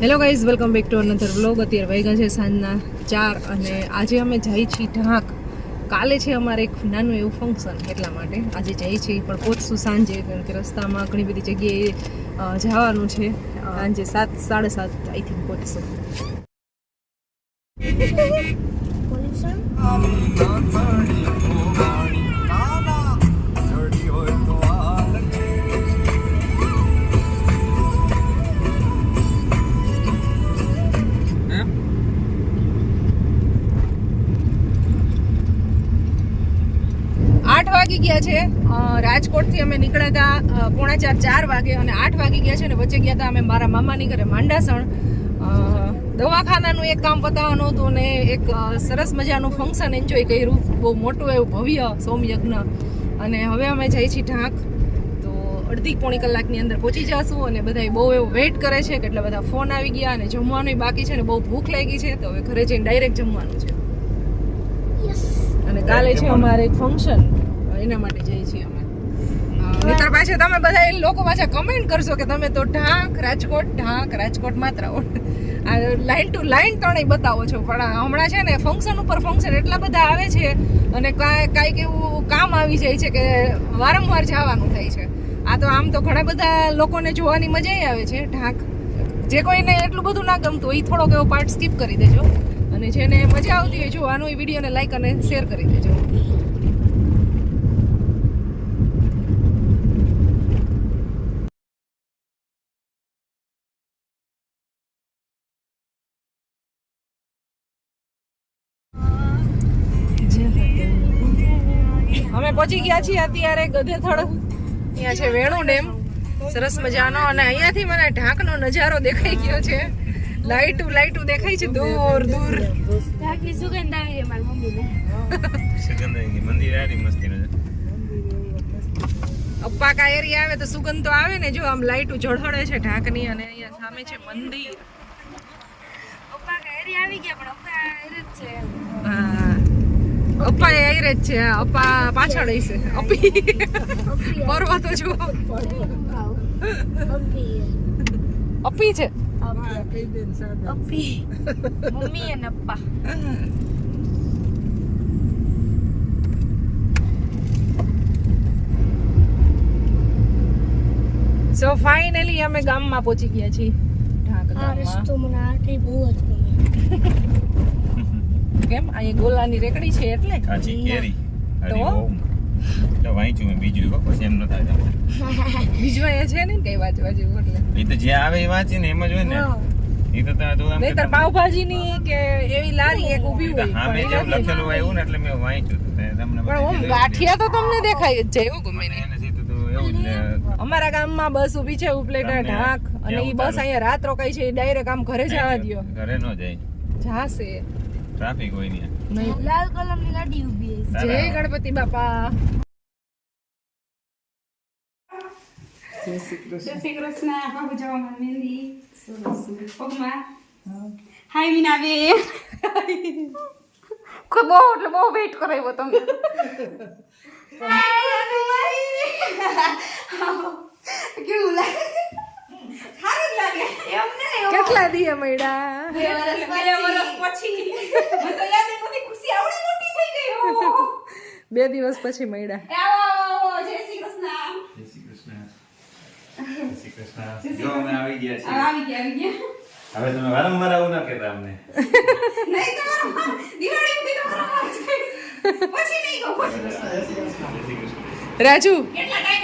Hello guys, welcome back to another vlog. અત્યારે વાગ્યા છે સાંજના 4 અને આજે અમે જઈએ છીએ ઢાંક. કાલે છે અમારે એક નાનું એવું ફંક્શન, એટલા માટે આજે જઈએ છીએ. પણ પહોંચશું સાંજે, કારણ કે રસ્તામાં ઘણી બધી જગ્યાએ જવાનું છે. સાંજે 7, 7:30 આઈ થિંક પહોંચશું. વાગી ગયા છે. રાજકોટથી અમે નીકળ્યા હતા 3:45 વાગે અને 8 વાગી ગયા છે. ને વચ્ચે ગયા હતા અમે મારા મામાની ઘરે માંડાસણ. દવાખાનાનું એક કામ પતાવવાનું હતું ને એક સરસ મજાનું ફંક્શન એન્જોય કર્યું, બહુ મોટું એવું ભવ્ય સોમયજ્ઞ. અને હવે અમે જઈએ છીએ ઢાંક. તો અડધી-પોણી કલાકની અંદર પહોંચી જશું અને બધા બહુ એવું વેઇટ કરે છે કે એટલે બધા ફોન આવી ગયા અને જમવાનું બાકી છે ને બહુ ભૂખ લાગી છે. તો હવે ઘરે જઈને ડાયરેક્ટ જમવાનું છે. અને કાલે છે અમારે એક ફંક્શન, એના માટે જઈએ છીએ અમે. મિત્ર પાછા તમે બધા એ લોકો પાછા કમેન્ટ કરશો કે તમે તો ઢાંક રાજકોટ માત્ર લાઈન ટુ લાઈન ત્રણેય બતાવો છો. પણ હમણાં છે ને ફંક્શન ઉપર ફંક્શન એટલા બધા આવે છે અને કાંઈક એવું કામ આવી જાય છે કે વારંવાર જવાનું થાય છે. આ તો આમ તો ઘણા બધા લોકોને જોવાની મજા આવે છે ઢાંક. જે કોઈને એટલું બધું ના ગમતું હોય થોડોક એવો પાર્ટ સ્કીપ કરી દેજો, અને જેને મજા આવતી હોય જોવાનું એ વિડીયોને લાઈક અને શેર કરી દેજો. અમે પહોંચી ગયા છીએ અત્યારે ગધેથળ. અહીંયા છે વેણુ ડેમ, સરસ મજાનો. અને અહીંયાથી મને ઢાંકનો નજારો દેખાઈ ગયો છે. લાઈટું દેખાય છે દૂર દૂર. ઢાંકની સુગંધ આવી છે મારી મમ્મીને. સુગંધ આવી મંદિર આરી મસ્તીનો છે. અપ્પાકા એરિયા આવે તો સુગંધ તો આવે ને. જો આમ લાઈટું ઝળહળે છે ઢાંકની. અને અહીંયા સામે છે મંદિર. અપ્પાકા એરિયા આવી ગયા, પણ અપ્પા એરે જ છે. હા, અપ્પા એ આયરે જ છે. અપ્પા પાછળ હશે. પર્વતો જો અપ્પી છે. મમ્મી અને અપ્પા. સો ફાઇનલી અમે ગામમાં પહોંચી ગયા છીએ. ઢાંક ગામમાં. કેમ અહીંયા ગોલાની રેકડી છે એટલે કાચી કેરી તો વાંચ્યું મેં બીજું પછી એમ ન થાય. બીજું અહીંયા છે ને કઈ વાંચવા જેવું, એટલે એ તો જે આવે એ વાંચી ને એમ જ હોય ને. એ તો નહીતર પાવભાજી ની કે એવી લારી એક ઊભી હોય. હા, મેં જેમ લખેલું હોય એવું ને એટલે મેં વાંચ્યું. તમને પણ ગાંઠિયા તો તમને દેખાય જ જાય એવું ગમે ને. અમારા ગામમાં બસ ઊભી છે ઉપલેટા ઢાંક, અને ઈ બસ અહીંયા રાત રોકાઈ છે. ડાયરેક્ટ આમ ઘરે જવા દયો. ઘરે ન જાય, જાશે. ટ્રાફિક હોય નહીં. લાલ કલમની ગાડી ઊભી છે. જય ગણપતિ બાપા. જય શ્રી કૃષ્ણ. બાબુ જવા મહેંદી પગમાં. હાય મીનાબે. બહુ એટલે બહુ વેઇટ કરાવ્યો તમે. કેવું લાગે? સારું લાગે. એમ નહીં, કેટલા દીએ મળ્યા? 2 વર્ષ પછી. મને તો યાદ નથી. ખુશી આવડી મોટી થઈ ગઈ. 2 દિવસ પછી મળ્યા. આવો જય શ્રી કૃષ્ણ. જય શ્રી કૃષ્ણ. જય શ્રી કૃષ્ણ. જો અમે આવી ગયા છીએ. આવી ગયા. હવે તમે વારંવાર આવું ના કહેતા અમને. નહીં તો દિવાળી સુધી તો વારંવાર પછી નહીં કહો. રાજુ,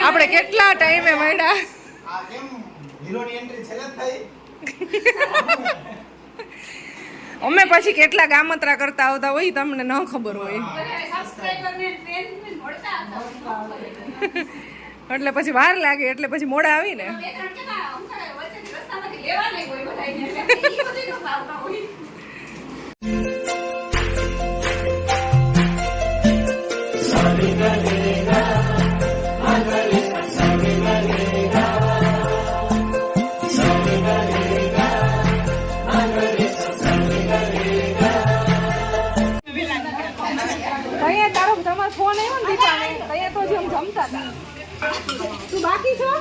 આપણે કેટલા ટાઈમે મળ્યા? આ કેમ હીરોની એન્ટ્રી છેલ્લે થઈ? અમે પછી કેટલા ગામત્રા કરતા આવતા હોય તમને ન ખબર હોય. એટલે પછી વાર લાગે, એટલે પછી મોડા આવી ને. તમારો ફોન આવ્યો ને દીપાને, તો જેમ જમતા હતા. તું બાકી છો?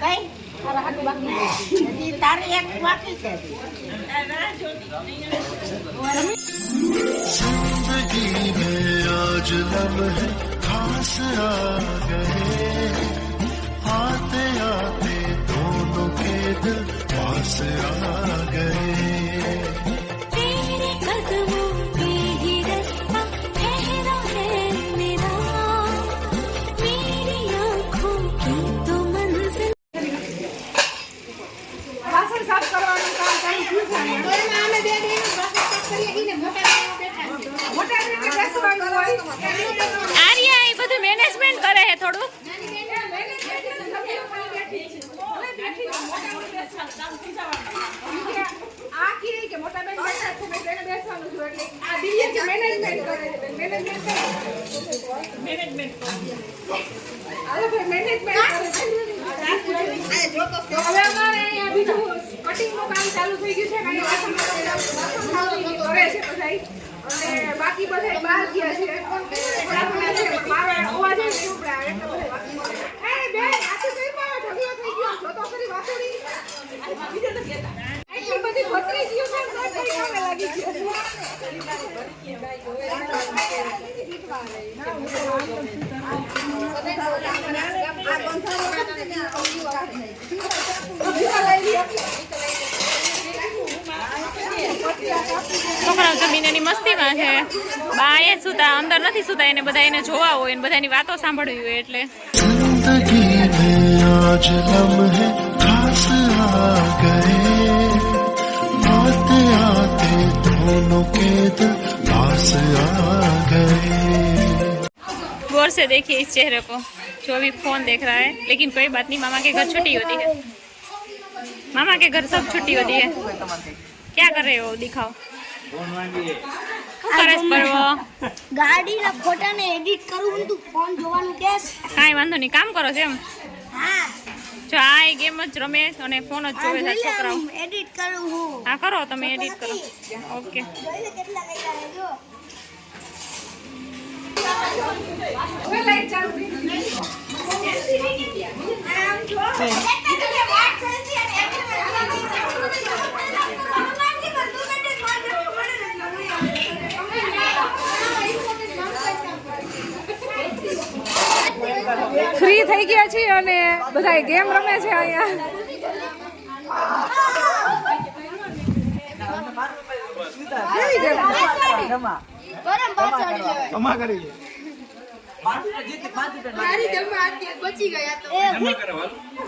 કઈ તારે એક બાકી છે जिंदगी में आज लम्हे खास आ गए आते आते दोनों के दिल पास आ गए तेरे कदमों पे ही रास्ता ठहरा है मेरा मेरी आँखों की तो मंजिल વાસણ સાફ કરવાનું કામ ચાલુ થયું છે ઘરમાં અમે બે બેનો બાકી સાફ કરીએ ઈને મોટા બેનો બેઠા છે મોટા રીતે બેસવાનું હોય આર્યા એ બધું મેનેજમેન્ટ કરે છે થોડું. બાકી બધા બહાર ગયા છે મારે અવાજ નહીં ઉપડાય એટલે બધા બાકી એ બેન આખી કઈ પાવે ઢગલો થઈ ગયો જો તો ખરી વાસુડી એટલી બધી પતરી ગયું છે તો કઈ કામે લાગી છોકરાઓ જમીન એની મસ્તીમાં છે. બા એ સુતા અંદર નથી સુતા, એને બધા એને જોવા હોય, એને બધાની વાતો સાંભળવી હોય એટલે. जिंदगी में आज लम्हे खास आ गए आते आते दोनों के दिल पास आ गए गौर से देखिए इस चेहरे को, जो अभी फोन देख रहा है. लेकिन कोई बात नहीं, मामा के घर छुट्टी होती है. मामा के घर सब छुट्टी होती है. क्या कर रहे हो, दिखाओ. ગાડીના ફોટાને એડિટ કરું તું ફોન જોવાનું કેસ કાંઈ વાંધો નહીં, કામ કરો છો એમ. હા જો આ એ ગેમ જ રમે અને ફોન જ જોવે છે છોકરાઓ. એડિટ કરું હું હા કરો, તમે એડિટ કરો. ઓકે. કેટલા કર્યા જો હવે લાઈટ ચાલુ થઈ ગઈ આમ જો વાત છે ફ્રી થઈ ગયા છીએ અને બધા ગેમ રમે છે અહીંયા. કેવી ગેમ? ગરમ બાર ચડી લેવાય મારી જમા આતી બચી ગયા તો શું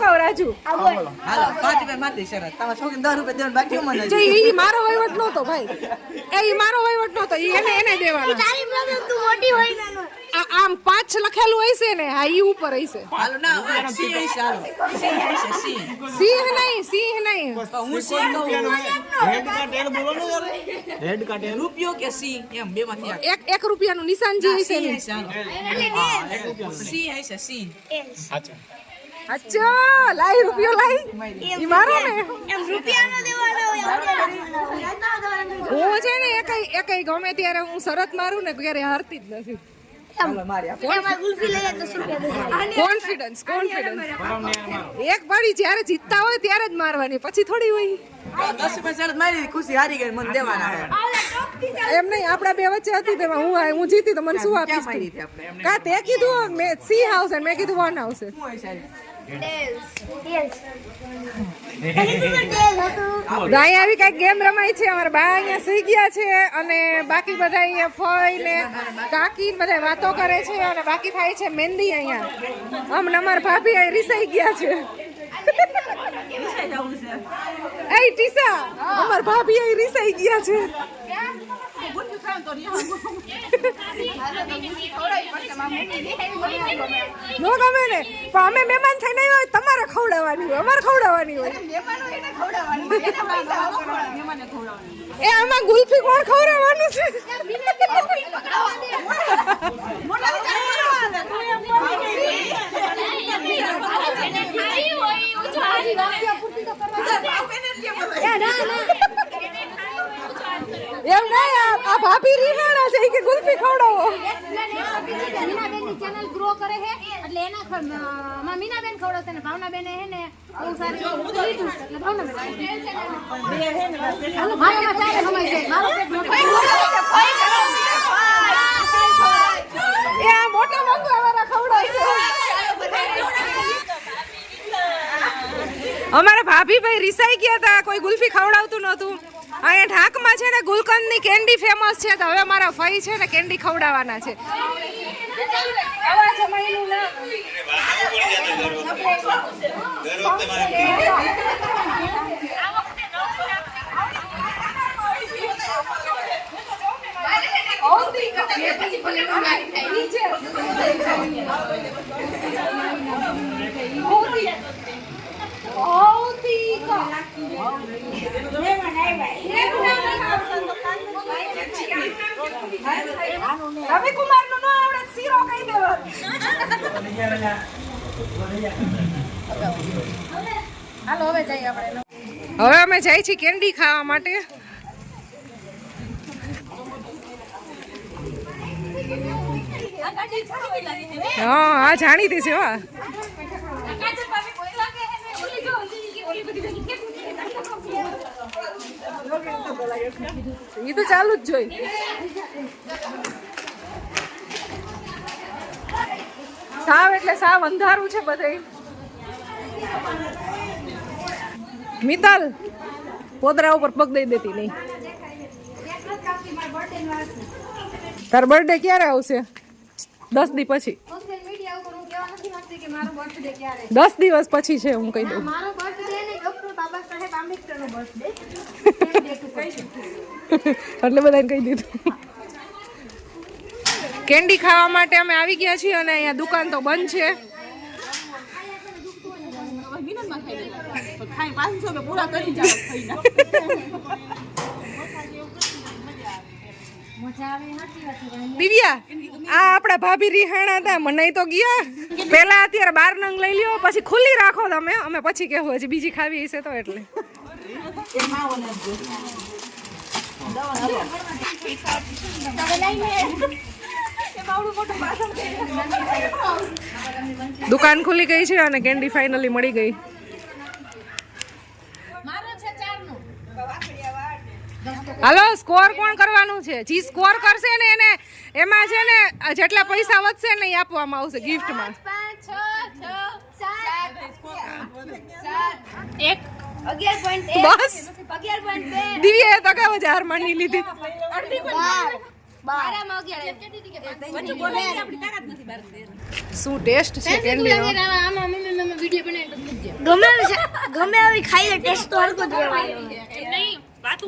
કહું રાજુ? બોલ હાલો 5 રૂપિયા માતી શરત તમારા છોકરીને 10 રૂપિયા દેવાનું બાકી મને જો ઈ મારો વહીવટ નહોતો ભાઈ, ઈ મારો વહીવટ નહોતો, ઈ એને દેવાનો. તારી પ્રોબ્લેમ તું મોટી હોય નાનો આમ 5 લખેલું હશે ને, હા ઈ ઉપર હશે. હાલો ના સી હશે હાલો સી સિંહ નહીં તો હું સી કહું હેડ કાટે રૂપિયો કે સી એમ બે માંથી એક રૂપિયાનું નિશાન જે હશે ને. સી હશે સી અચ્છા લાઈ રૂપિયો લાઈ ઈ મારો ને. એમ રૂપિયા નો દેવાનો હું છે ને એકઈ ગમે ત્યારે હું શરત મારું ને ક્યારે હારતી જ નથી. હાલો મારી એમાં ગુલ્ફી લઈએ 10 રૂપિયા દે કોન્ફિડન્સ એક બારી જ્યારે જીતતા હોય ત્યારે જ મારવાની, પછી થોડી હોય. 10 રૂપિયા શરત મારી ખુશી હારી ગઈ મને દેવાના છે એમ નહીં, આપણા બે વચ્ચે હતી તેમાં હું જીતી તો મને શું ક્યાં આપીશ મારી તું? હતી આપણે એમને કા તે કીધું મેં સી આવશે, મેં કીધું વન આવશે. શું હોય સાહેબ ગાય આવી કઈક ગેમ રમાય છે. અમારા બા અહીંયા સુઈ ગયા છે અને બાકી બધા અહીંયા ફઈ ને કાકી ને બધા વાતો કરે છે અને બાકી થાય છે મહેંદી અહીંયા. અમને અમારા ભાભી અહીં રીસાઈ ગયા છે. એ ટીસા, અમાર ભાભી અહીં રીસાઈ ગયા છે. નો ગમે ને, પણ અમે મહેમાન થઈને આવ્યા હોય તમારે ખવડાવવાની હોય, અમારે ખવડાવવાની હોય. એ આમાં ગુલ્ફી કોણ ખવડાવવાનું છે? એમ નહીં, આ ભાભી રીહાણા છે કે ગુલ્ફી ખવડાવો. ચેનલ ગ્રો કરે છે એટલે એટલે એના માં મીનાબેન ખવડાવશે ને ભાવનાબેન હે ને બહુ સારી લીધું એટલે ભાવનાબેન હાલો મારો ચાલે હમાઈ જાય મારો પેટ મોટો એ આ મોટા મંગવા વાળા ખવડાવશે. અમારા ભાભીભાઈ રિસાઈ ગયા હતા, કોઈ ગુલ્ફી ખવડાવતું નહોતું. અહીંયા ઢાકમાં છે ને ગુલકંદની કેન્ડી ફેમસ છે, તો હવે મારા ફઈ છે ને કેન્ડી ખવડાવવાના છે. રવિકુમાર નું નો આવડે શીરો કહી દેવા. હાલો હવે જઈએ આપણે. હવે અમે જાય છીએ કેન્ડી ખાવા માટે. હા આ જાણીતી છે. હા એ તો ચાલુ જ જોઈ. સાવ એટલે સાવ અંધારું છે બધે. મિતાલ પોદરા ઉપર પગ દઈ દેતી નહીં. તાર બર્થડે ક્યારે આવશે? 10 દી પછી. સોશિયલ મીડિયા ઉપર હું કહેવા નથી માંગતી કે મારો બર્થડે ક્યારે 10 દિવસ પછી છે, હું કહી દઉં. મારો બર્થડે ને ડોક્ટર બાબા સાહેબ આંબેડકરનો બર્થડે એટલે બધાને કહી દીધું. કેન્ડી ખાવા માટે અમે આવી ગયા છીએ અને અહીંયા દુકાન તો બંધ છે. દિવ્યા આ આપણા ભાભી રિહાણા હતા, મને તો ગયા પેલા. અત્યારે 12 નંગ લઈ લ્યો, પછી ખુલ્લી રાખો તમે, અમે પછી કેવું હજી બીજી ખાવી હશે તો. એટલે દુકાન ખુલી ગઈ છે અને કેન્ડી ફાઇનલી મળી ગઈ. હાલો સ્કોર કોણ કરવાનું છે? જી સ્કોર કરશે ને એને એમાં છે ને જેટલા પૈસા વધશે ને એ આપવામાં આવશે ગિફ્ટમાં. 11.1 બસ 11.2 દિવ્યાએ તો કેવો હાર માની લીધી. શું ટેસ્ટ છે કેન્ડીનો? ગમે આવી ખાઈએ ટેસ્ટ તો હરકો દેવાય.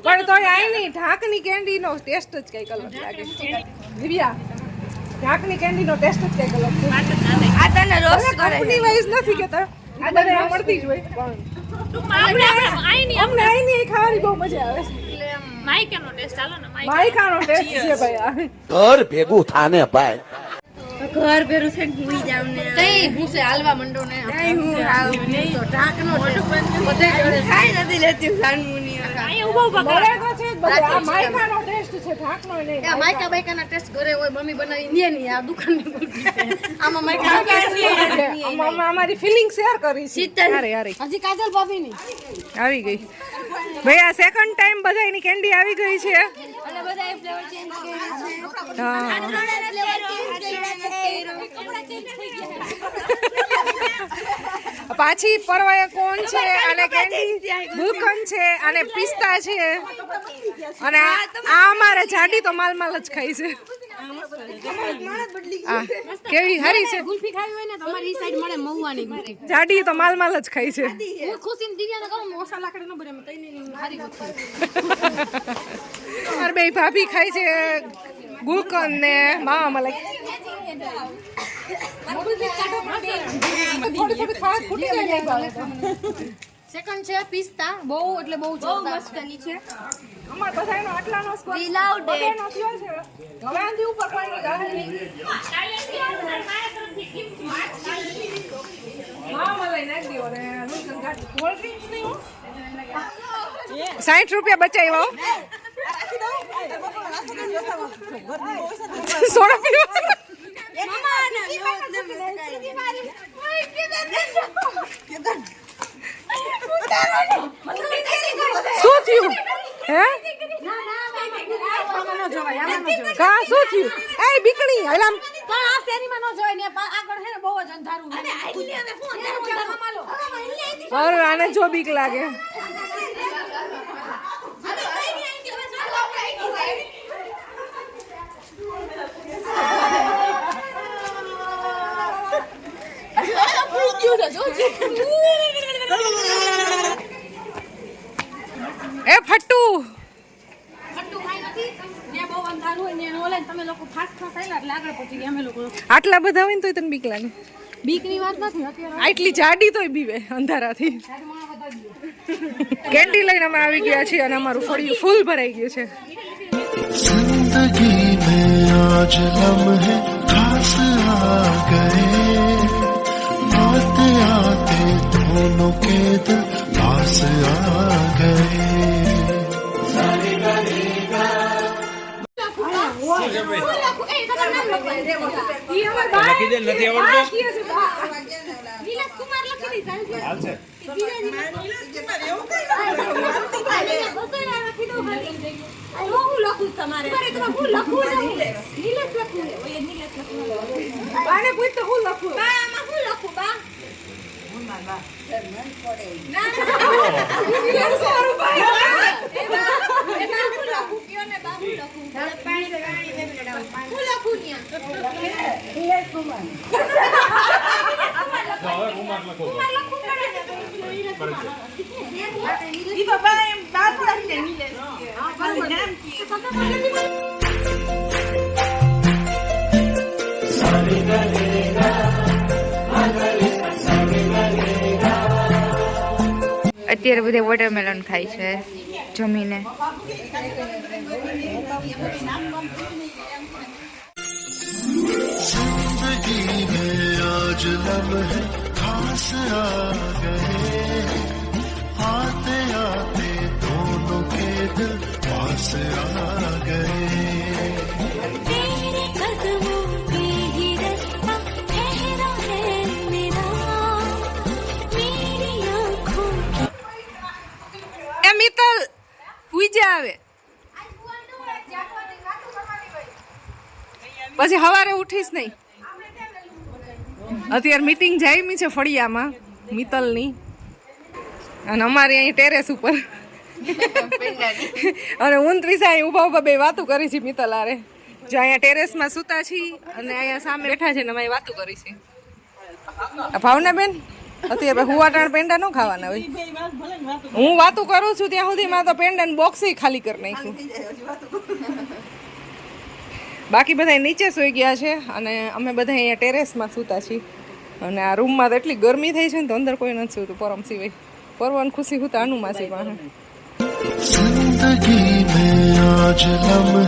પણ તો આઈ નહીં, ઢાકની કેન્ડીનો ટેસ્ટ જ કઈક અલગ લાગે. દિવ્યા ઢાકની કેન્ડીનો ટેસ્ટ જ કઈક અલગ છે. આ તને રોસ્ટ કરે કંપની વાઇઝ નથી કેતા, આ બધા મળતી જ હોય. પણ અમને આઈ નહીં ખાવાની બહુ મજા આવે છે. માઈકાનો ટેસ્ટ ચાલો ને. માઈકાનો ટેસ્ટ છે ભાઈ આ. ઘર ભેગું થાને ભાઈ. ઘર ભેરું છે ભૂલી જાવ ને તઈ હું છે હાલવા મંડો ને હું આવ નહીં તો ઢાકનો બધે જોડે ખાઈ નથી લેતી સાનમુની અહીંયા ઉભો મળે તો છે જ બધે. આ માઈકાનો ટેસ્ટ છે, ઢાકનો નહીં. આ માઈકા બાઈકાના ટેસ્ટ ઘરે હોય મમ્મી બનાવી ને નહીં આ દુકાનની બોલતી છે આમાં માઈકા આમાં અમારી ફિલિંગ શેર કરી છે. અરે અરે હજી કાજલ ભાભી ની આવી ગઈ ભાઈ. આ સેકન્ડ ટાઈમ બધાની કેન્ડી આવી ગઈ છે. અને બધા ફ્લેવર ચેન્જ કર્યા હા પાછી પરવાય કોણ છે અને કેન્ડી ગુલકંદ છે અને પિસ્તા છે અને આ અમારે જાડી તો માલ જ ખાઈ છે. કેવી હરી છે ગુલ્ફી ખાવી હોય ને તમારી સાઈડ મળે મહુવાની ગુલ્ફી. જાડી તો માલ જ ખાઈ છે. હું ખુશીને દિવ્યાને કહું મસાલા લાકડી ન ભરે એમ તઈને હારી ગુલ્ફી. મારે બે ભાભી ખાય છે ગુલકંદ ને માવા મલાઈ. સેકન્ડ છે પિસ્તા બહુ એટલે બહુ મસ્તની છે. અમાર બધાનો આટલાનો સ્કોર We loved it. બધાનો થયો છે. હવે આંધી ઉપર કોઈનો જાણે નહીં. માવા મલાઈ નાખી દો ને ગુલકંદ કાઢ. કોલ્ડ ડ્રિંક્સ નહીં હો. 60 રૂપિયા બચાવ્યા હો. સોડા પીવા શું થયું હે કા શું થયું એ બીકણી હલામ અરે આને જો બીક લાગે એ ફટ્ટુ આટલા બધા હોય ને તોય તને બીક લાગે બીકની વાત નથી અત્યારે આટલી જાડી તોય બીવે અંધારાથી કેન્ડી લઈને અમે આવી ગયા છીએ અને અમારું ફળિયું ફૂલ ભરાઈ ગયું છે जिंदगी में आज लम्हे खास आ गए आते आते दोनों के दिल पास आ गए અત્યારે બધે વોટરમેલન ખાય છે જમીને जिंदगी में आज लम्हे खास आ गए आते आते दोनों के दिल पास आ गए तेरे कदमों पे ही रास्ता ठहरा है मेरा मेरी आँखों એ મિત્તલ પૂજા આવે પછી સવારે ઉઠીશ નહીં અત્યારે મીટિંગ જામી છે ફળિયામાં મિત્તલની અને અમારે અહીં ટેરેસ ઉપર અને 29 અહીં ઊભા ઊભા બે વાતો કરી છે મિત્તલ આરે જો અહીંયા ટેરેસમાં સૂતા છીએ અને અહીંયા સામે બેઠા છે ને અમે વાતો કરી છે ભાવના બેન અત્યારે હુવાટાણ પેંડા ન ખાવાના હોય હું વાતો કરું છું ત્યાં સુધીમાં તો પેંડા બોક્સ ખાલી કરી નાખ્યું બાકી બધા નીચે સૂઈ ગયા છે અને અમે બધા અહીંયા ટેરેસમાં સૂતા છીએ અને આ રૂમમાં તો એટલી ગરમી થઈ છે ને તો અંદર કોઈ નથી સૂતું પરમ સિવાય પરવાન ખુશી હું તો અનુમાસી પાસે जिंदगी में आज लम्हे